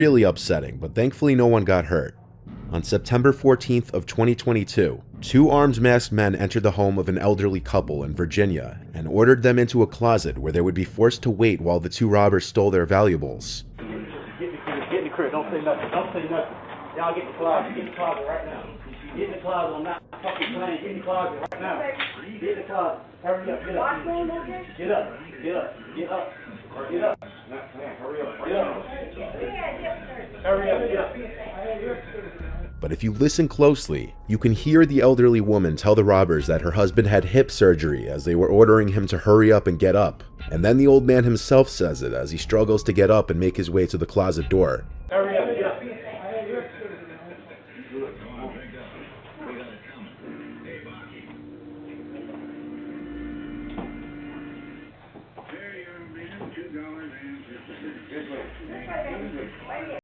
really upsetting, but thankfully no one got hurt. On September 14th of 2022, two armed masked men entered the home of an elderly couple in Virginia and ordered them into a closet where they would be forced to wait while the two robbers stole their valuables. Get in the crib. Don't say nothing. Don't say nothing. Y'all get in the closet. Get in the closet right now. Get in the closet. I'm not fucking playing. Get in the closet right now. Get in the closet. Hurry up. Get up. Get up. Get up. Get up. Get up. Hurry up. Get up. Hurry up. Get up. But if you listen closely, you can hear the elderly woman tell the robbers that her husband had hip surgery as they were ordering him to hurry up and get up. And then the old man himself says it as he struggles to get up and make his way to the closet door. Hurry up. Get up.